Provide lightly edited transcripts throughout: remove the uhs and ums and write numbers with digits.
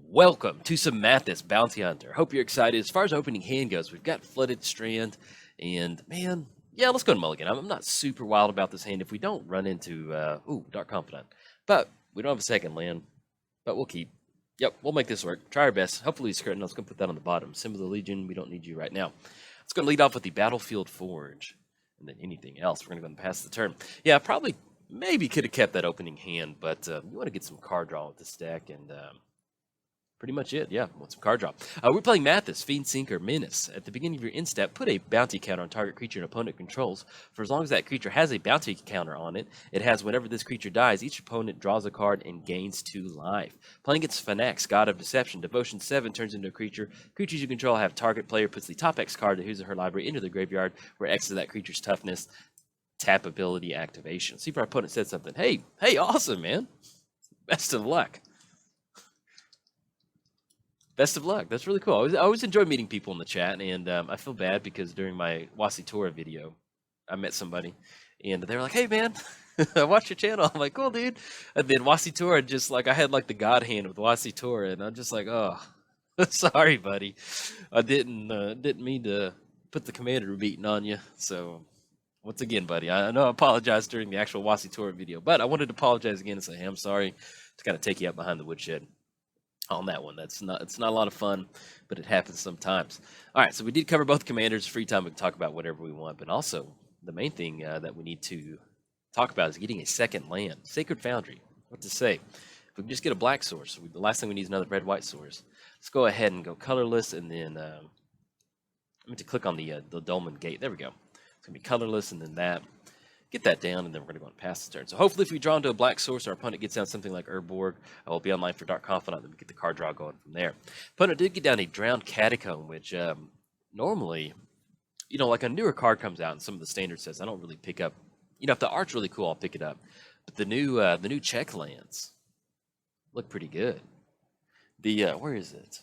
Welcome to some Mathas Bounty Hunter. Hope you're excited. As far as opening hand goes, we've got Flooded Strand, and man, yeah, let's go to Mulligan. I'm not super wild about this hand if we don't run into, Dark Confidant. But we don't have a second land, but we'll keep. Yep, we'll make this work. Try our best. Hopefully he's skirting. Let's go put that on the bottom. Symbol of the Legion, we don't need you right now. Let's go lead off with the Battlefield Forge, and then anything else. We're going to go and pass the turn. Yeah, probably, maybe could have kept that opening hand, but you want to get some card draw with this deck, and pretty much it, yeah. Want some card draw. We're playing Mathas, Fiend, Sinker, Menace. At the beginning of your end step, put a bounty counter on target creature an opponent controls. For as long as that creature has a bounty counter on it, it has whenever this creature dies, each opponent draws a card and gains 2 life. Playing against Phenax, God of Deception, Devotion 7 turns into a creature. Creatures you control have target player puts the top X card of his or her library into the graveyard, where X is that creature's toughness. Tap ability activation. See if our opponent said something. Hey, awesome, man. Best of luck. Best of luck. That's really cool. I always enjoy meeting people in the chat, and I feel bad because during my Wasitora video, I met somebody, and they were like, "Hey, man, I watched your channel." I'm like, "Cool, dude." And then Wasitora just like I had like the God hand with Wasitora, and I'm just like, "Oh, sorry, buddy. I didn't mean to put the commander beating on you." So once again, buddy, I know I apologized during the actual Wasitora video, but I wanted to apologize again and say, "Hey, I'm sorry to kind of take you out behind the woodshed on that one. It's not a lot of fun, but it happens sometimes." All right, so we did cover both commanders. Free time, we can talk about whatever we want, but also the main thing that we need to talk about is getting a second land. Sacred Foundry. What to say? If we can just get a black source, the last thing we need is another red-white source. Let's go ahead and go colorless, and then I'm going to click on the Dolmen Gate. There we go. It's going to be colorless, and then that. Get that down, and then we're going to go and pass the turn. So hopefully if we draw into a black source, our opponent gets down something like Urborg, we'll be online for Dark Confidant, then we get the card draw going from there. Opponent did get down a Drowned Catacomb, which normally, like a newer card comes out in some of the standard sets, I don't really pick up. If the art's really cool, I'll pick it up. But the new check lands look pretty good. The, where is it?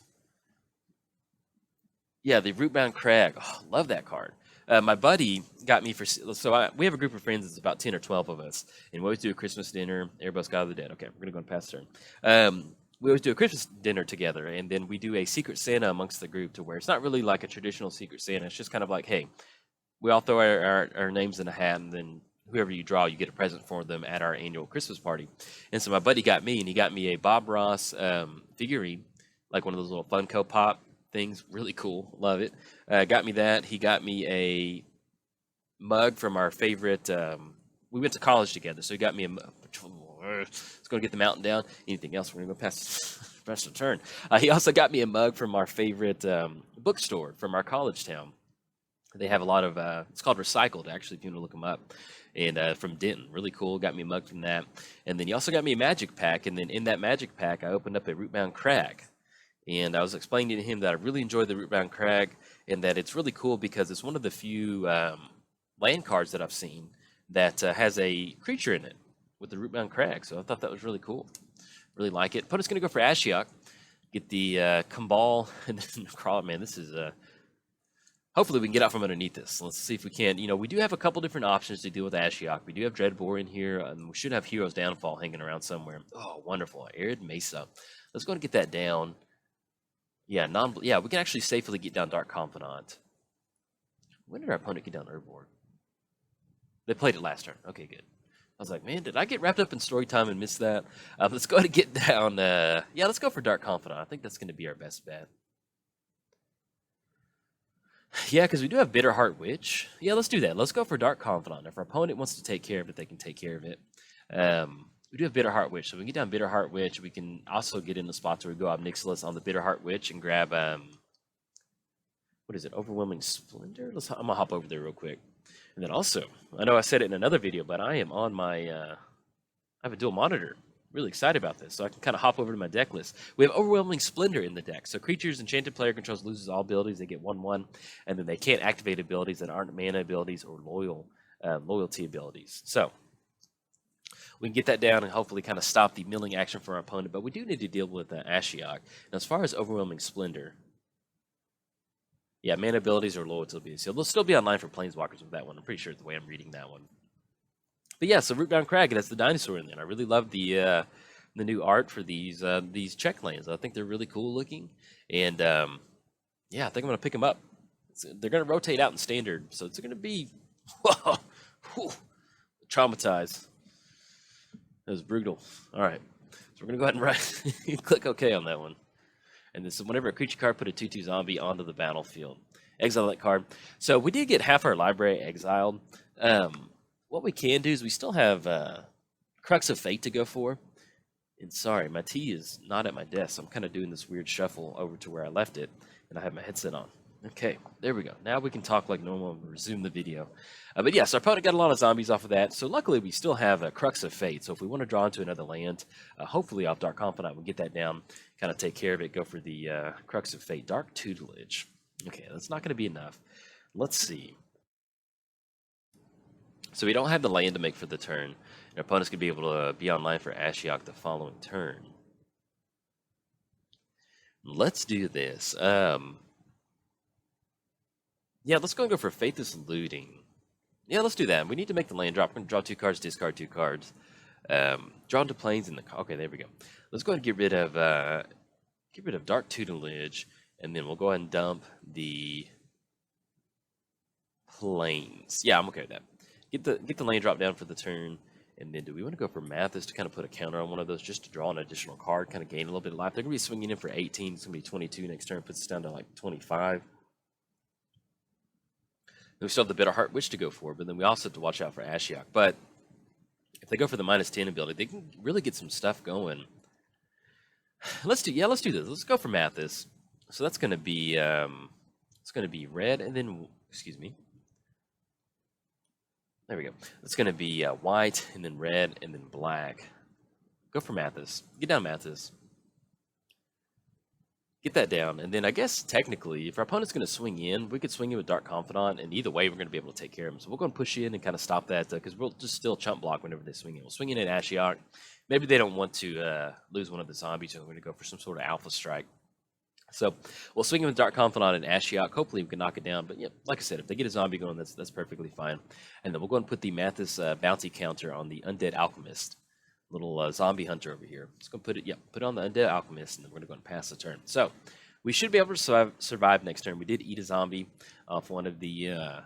Yeah, the Rootbound Crag. Oh, love that card. My buddy got me we have a group of friends. It's about 10 or 12 of us, and we always do a Christmas dinner. Everybody's God of the Dead. Okay, we're gonna go and pass the turn. We always do a Christmas dinner together, and then we do a Secret Santa amongst the group, to where it's not really like a traditional Secret Santa. It's just kind of like, hey, we all throw our names in a hat, and then whoever you draw, you get a present for them at our annual Christmas party. And so my buddy got me, and he got me a Bob Ross figurine, like one of those little Funko Pop things. Really cool. Love it. Got me that. He got me a mug from our favorite. We went to college together, so he got me a mug. Let's go get the mountain down. Anything else? We're going to go past the turn. He also got me a mug from our favorite bookstore from our college town. They have a lot of, it's called Recycled, actually, if you want to look them up. And from Denton. Really cool. Got me a mug from that. And then he also got me a magic pack. And then in that magic pack, I opened up a Rootbound Crag. And I was explaining to him that I really enjoy the Rootbound Crag, and that it's really cool because it's one of the few land cards that I've seen that has a creature in it with the Rootbound Crag. So I thought that was really cool. Really like it. Opponent's going to go for Ashiok. Get the Cabal and then Crawler. Man, this is hopefully we can get out from underneath this. Let's see if we can. We do have a couple different options to deal with Ashiok. We do have Dreadbore in here, and we should have Hero's Downfall hanging around somewhere. Oh, wonderful. Arid Mesa. Let's go and get that down. Yeah, we can actually safely get down Dark Confidant. When did our opponent get down Urborg? They played it last turn. Okay, good. I was like, man, did I get wrapped up in story time and miss that? Let's go ahead and get down. Let's go for Dark Confidant. I think that's going to be our best bet. Yeah, because we do have Bitterheart Witch. Yeah, let's do that. Let's go for Dark Confidant. If our opponent wants to take care of it, they can take care of it. We do have Bitterheart Witch, so we can get down Bitterheart Witch. We can also get in the spots where we go Obnixilis on the Bitterheart Witch and grab, what is it, Overwhelming Splendor? I'm going to hop over there real quick. And then also, I know I said it in another video, but I am on my, I have a dual monitor. Really excited about this, so I can kind of hop over to my deck list. We have Overwhelming Splendor in the deck. So creatures enchanted player controls loses all abilities. They get 1/1, and then they can't activate abilities that aren't mana abilities or loyalty abilities. So we can get that down and hopefully kind of stop the milling action for our opponent. But we do need to deal with Ashiok. Now, as far as Overwhelming Splendor, yeah, mana abilities or loyalty abilities. So they'll still be online for Planeswalkers with that one. I'm pretty sure the way I'm reading that one. But yeah, so Rootbound Crag, that's the dinosaur in there. I really love the the new art for these check lanes. I think they're really cool looking, and yeah, I think I'm gonna pick them up. They're gonna rotate out in standard, so it's gonna be whoa, whew, traumatized. That was brutal. All right, so we're gonna go ahead and click OK on that one. And this is whenever a creature card put a 2/2 zombie onto the battlefield. Exile that card. So we did get half our library exiled. What we can do is we still have Crux of Fate to go for. And sorry, my tea is not at my desk. So I'm kind of doing this weird shuffle over to where I left it. And I have my headset on. Okay, there we go. Now we can talk like normal and resume the video. But yeah, so our opponent got a lot of zombies off of that. So luckily we still have a Crux of Fate. So if we want to draw into another land, hopefully off Dark Confidant, we'll get that down, kind of take care of it, go for the Crux of Fate. Dark Tutelage. Okay, that's not going to be enough. Let's see. So we don't have the land to make for the turn. Our opponent's going to be able to be online for Ashiok the following turn. Let's do this. Yeah, let's go and go for Faithless Looting. Yeah, let's do that. We need to make the land drop. We're going to draw 2 cards, discard 2 cards. Draw into planes in the... Okay, there we go. Let's go ahead and get rid of Dark Tutelage, and then we'll go ahead and dump the planes. Yeah, I'm okay with that. Get the land drop down for the turn, and then do we want to go for Mathas to kind of put a counter on one of those just to draw an additional card, kind of gain a little bit of life? They're going to be swinging in for 18. It's going to be 22 next turn. Puts us down to like 25. We still have the Bitter Heart Witch to go for, but then we also have to watch out for Ashiok. But if they go for the -10 ability, they can really get some stuff going. Let's do this. Let's go for Mathas. So that's going to be red, and then excuse me. There we go. It's going to be white, and then red, and then black. Go for Mathas. Get down Mathas. Get that down, and then I guess technically, if our opponent's going to swing in, we could swing in with Dark Confidant, and either way, we're going to be able to take care of them. So we'll go and push in and kind of stop that, because we'll just still chump block whenever they swing in. We'll swing in at Ashiok. Maybe they don't want to lose one of the zombies, so we're going to go for some sort of Alpha Strike. So we'll swing in with Dark Confidant and Ashiok. Hopefully we can knock it down, but yeah, like I said, if they get a zombie going, that's perfectly fine. And then we'll go and put the Mathas bounty counter on the Undead Alchemist. Little zombie hunter over here. Let's go put it on the Undead Alchemist, and then we're going to go and pass the turn. So we should be able to survive next turn. We did eat a zombie off one of the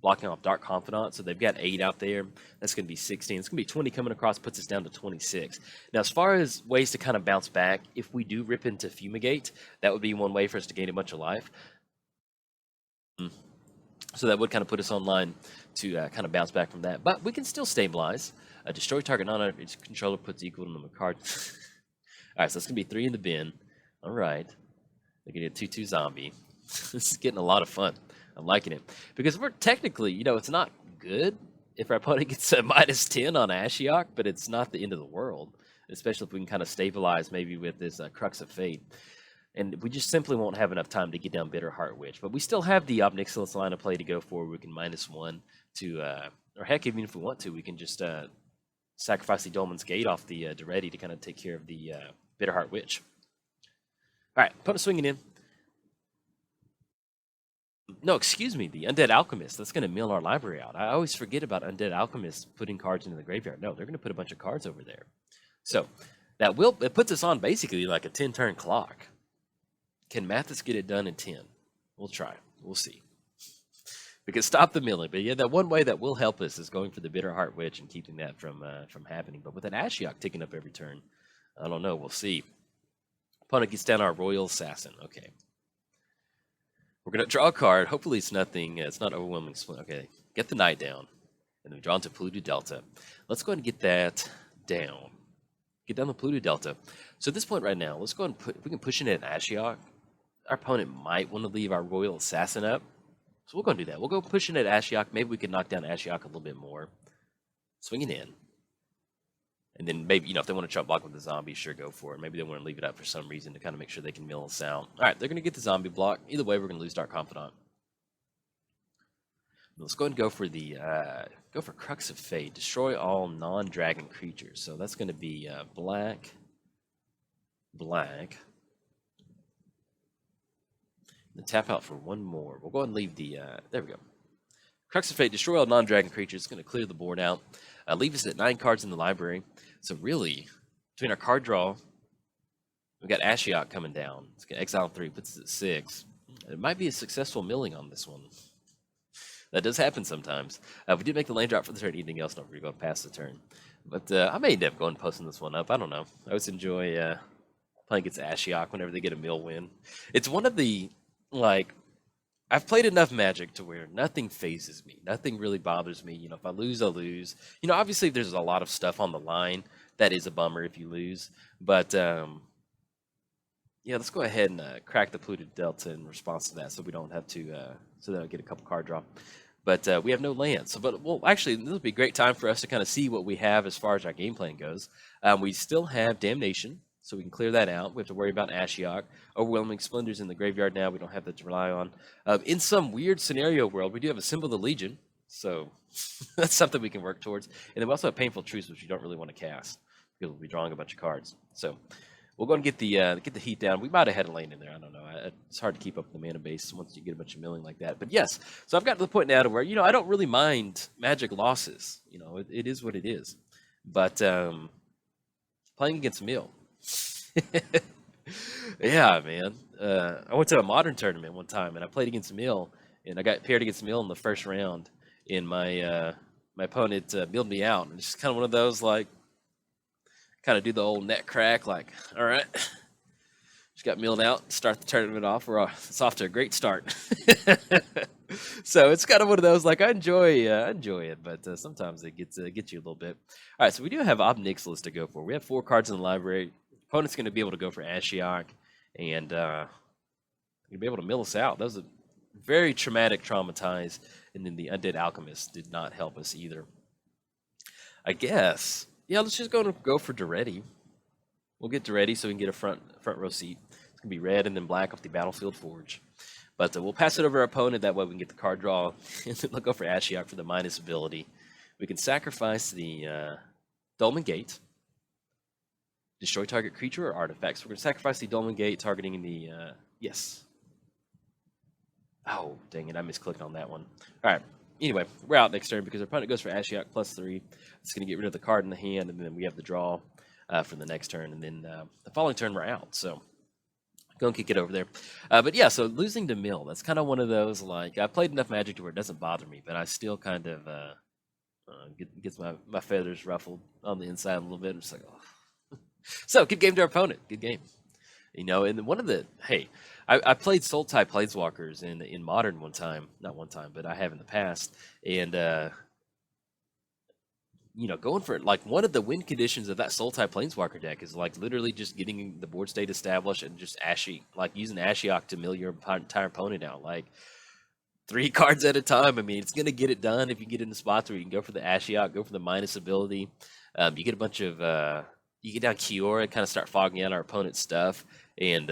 blocking off Dark Confidant, so they've got 8 out there. That's going to be 16. It's going to be 20 coming across, puts us down to 26. Now, as far as ways to kind of bounce back, if we do rip into Fumigate, that would be one way for us to gain a bunch of life. So that would kind of put us online to kind of bounce back from that. But we can still stabilize. Destroy target non-its controller puts equal to number of cards. All right, so it's going to be 3 in the bin. All right. They're going to get a 2/2 zombie. This is getting a lot of fun. I'm liking it. Because we're technically, it's not good if our opponent gets a -10 on Ashiok, but it's not the end of the world. Especially if we can kind of stabilize maybe with this Crux of Fate. And we just simply won't have enough time to get down Bitter Heart Witch. But we still have the Obnixilis line of play to go for. We can -1 to, or heck, even if we want to, we can just sacrifice the Dolmen's Gate off the Duretti to kind of take care of the Bitter Heart Witch. All right, opponent swinging in. No, excuse me, the Undead Alchemist. That's going to mill our library out. I always forget about Undead Alchemists putting cards into the graveyard. No, they're going to put a bunch of cards over there. So it puts us on basically like a 10-turn clock. Can Mathas get it done in 10? We'll try. We'll see. We can stop the milling, but yeah, that one way that will help us is going for the Bitter Heart Witch and keeping that from happening. But with that Ashiok ticking up every turn, I don't know. We'll see. Opponent gets down our Royal Assassin. Okay. We're going to draw a card. Hopefully it's nothing. It's not overwhelming. Okay. Get the Knight down. And then we draw into Pluto Delta. Let's go ahead and get that down. Get down the Pluto Delta. So at this point right now, let's go ahead and if we can push in at Ashiok. Our opponent might want to leave our Royal Assassin up. So we'll go and do that. We'll go push in at Ashiok. Maybe we can knock down Ashiok a little bit more. Swinging in. And then maybe, if they want to chop block with the zombie, sure, go for it. Maybe they want to leave it up for some reason to kind of make sure they can mill us out. All right, they're going to get the zombie block. Either way, we're going to lose Dark Confidant. Let's go ahead and go for Crux of Fate. Destroy all non-dragon creatures. So that's going to be black, black. Then tap out for one more. We'll go ahead and leave the, there we go. Crux of Fate, destroy all non-dragon creatures. It's going to clear the board out. Leave us at 9 cards in the library. So really, between our card draw, we got Ashiok coming down. It's got Exile 3, puts it at 6. It might be a successful milling on this one. That does happen sometimes. We did make the lane drop for the turn. Anything else? Don't worry, going past the turn. But I may end up going and posting this one up. I don't know. I always enjoy playing against Ashiok whenever they get a mill win. It's one of the, like, I've played enough Magic to where nothing phases me. Nothing really bothers me. You know, if I lose, I lose. You know, obviously there's a lot of stuff on the line. That is a bummer if you lose. But, yeah, let's go ahead and crack the polluted delta in response to that so we don't have to, so that I get a couple card draw. But we have no land. So, but well, actually, this will be a great time for us to kind of see what we have as far as our game plan goes. We still have Damnation, so we can clear that out. We have to worry about Ashiok. Overwhelming Splendor's in the graveyard now. We don't have that to rely on. In some weird scenario world, we do have a Symbol of the Legion, so that's something we can work towards. And then we also have Painful Truce, which you don't really want to cast because we'll be drawing a bunch of cards. So we'll go and get the heat down. We might have had a lane in there. I don't know. It's hard to keep up the mana base once you get a bunch of milling like that. But yes, so I've got to the point now to where, you know, I don't really mind Magic losses. You know, it is what it is. But playing against Mill. Yeah, man. I went to a Modern tournament one time, and I played against Mill, and I got paired against Mill in the first round. And my opponent milled me out. And it's just kind of one of those, like, kind of do the old net crack, like, all right, just got milled out, start the tournament off. It's off to a great start. So it's kind of one of those, like, I enjoy it, but sometimes it gets you a little bit. All right, so we do have Ob Nixilis to go for. We have 4 cards in the library. Opponent's going to be able to go for Ashiok, and going to be able to mill us out. That was a very traumatized, and then the Undead Alchemist did not help us either. I guess. Yeah, let's just go for Duretti. We'll get Duretti so we can get a front row seat. It's going to be red and then black off the Battlefield Forge. But we'll pass it over our opponent. That way we can get the card draw. And then they'll go for Ashiok for the minus ability. We can sacrifice the Dolmen Gate. Destroy target creature or artifact. So we're going to sacrifice the Dolmen Gate, targeting the... yes. Oh, dang it. I misclicked on that one. All right. Anyway, we're out next turn because our opponent goes for Ashiok +3. It's going to get rid of the card in the hand, and then we have the draw for the next turn. And then the following turn, we're out. So go and kick it over there. But yeah, so losing to Mill, that's kind of one of those, like, I played enough Magic to where it doesn't bother me, but I still kind of gets my feathers ruffled on the inside a little bit. I'm just like, oh. So, good game to our opponent. Good game. You know, and one of the, hey, I played Sultai Planeswalkers in Modern one time. Not one time, but I have in the past. And, you know, going for it, like, one of the win conditions of that Sultai Planeswalker deck is, like, literally just getting the board state established and just using Ashiok to mill your entire opponent out. Like, 3 cards at a time. I mean, it's going to get it done if you get in the spots where you can go for the Ashiok, go for the minus ability. You get a bunch of, you get down Kiora, kind of start fogging out our opponent's stuff. And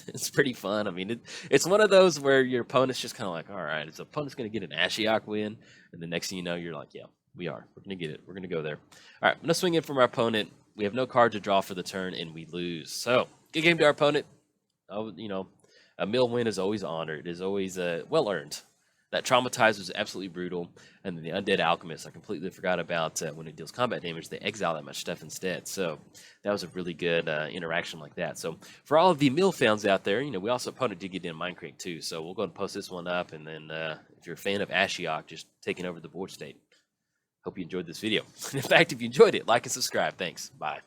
it's pretty fun. I mean, it's one of those where your opponent's just kind of like, all right, the opponent's going to get an Ashiok win. And the next thing you know, you're like, yeah, we are. We're going to get it. We're going to go there. All right, I'm going to swing in from our opponent. We have no card to draw for the turn, and we lose. So, good game to our opponent. Oh, you know, a mill win is always honored. It is always well earned. That Traumatize was absolutely brutal. And then the Undead Alchemist, I completely forgot about when it deals combat damage, they exile that much stuff instead. So that was a really good interaction like that. So for all of the mill fans out there, you know, we also opponent did get in Mindcrank too. So we'll go ahead and post this one up. And then if you're a fan of Ashiok, just taking over the board state. Hope you enjoyed this video. In fact, if you enjoyed it, like and subscribe. Thanks. Bye.